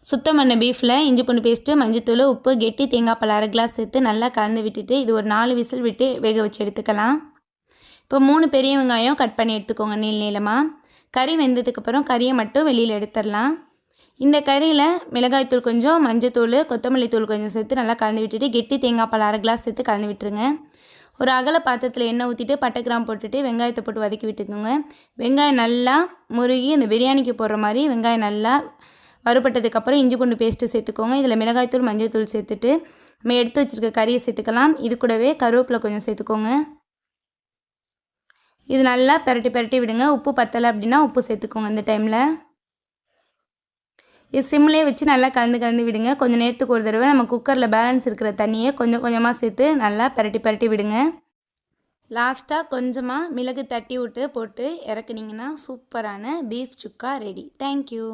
சுத்தம் பண்ண பீஃபில் இஞ்சி பூண்டு பேஸ்ட்டு, மஞ்சத்தூள், உப்பு, கெட்டி தேங்காய் பால் 1/2 கிளாஸ் சேர்த்து நல்லா கலந்து விட்டுட்டு இது ஒரு 4 விசில் விட்டு வேக வச்சு எடுத்துக்கலாம். இப்போ 3 பெரிய வெங்காயம் கட் பண்ணி எடுத்துக்கோங்க நீளமாக. கறி வெந்ததுக்கப்புறம் கறியை மட்டும் வெளியில் எடுத்துடலாம். இந்த கறியில் மிளகாய்த்தூள் கொஞ்சம், மஞ்சத்தூள், கொத்தமல்லி தூள் கொஞ்சம் சேர்த்து நல்லா கலந்து விட்டுட்டு கெட்டி தேங்காய் பால் 1/2 கிளாஸ் சேர்த்து கலந்து விட்டுருங்க. ஒரு அகல பாத்திரத்தில் எண்ணெய் ஊற்றிட்டு பட்டை கிராம்பு போட்டுட்டு வெங்காயத்தை போட்டு வதக்கி விட்டுக்கோங்க. வெங்காயம் நல்லா முருகி இந்த பிரியாணிக்கு போடுற மாதிரி வெங்காயம் நல்லா வறுபட்டதுக்கப்புறம் இஞ்சி பூண்டு பேஸ்ட்டு சேர்த்துக்கோங்க. இதில் மிளகாய்த்தூள், மஞ்சத்தூள் சேர்த்துட்டு நம்ம எடுத்து வச்சுருக்க கறியை சேர்த்துக்கலாம். இது கூடவே கருவேப்பிலை கொஞ்சம் சேர்த்துக்கோங்க. இது நல்லா பெரட்டி விடுங்க. உப்பு பத்தலை அப்படின்னா உப்பு சேர்த்துக்கோங்க. இந்த டைமில் இது சிம்லேயே வச்சு நல்லா கலந்து விடுங்க. கொஞ்சம் நேரத்துக்கு ஒரு தடவை நம்ம குக்கரில் பேலன்ஸ் இருக்கிற தண்ணியை கொஞ்சம் கொஞ்சமாக சேர்த்து நல்லா பெரட்டி விடுங்க. லாஸ்ட்டாக கொஞ்சமாக மிளகு தட்டி விட்டு போட்டு இறக்குனீங்கன்னா சூப்பரான பீஃப் சுக்கா ரெடி. தேங்க்யூ.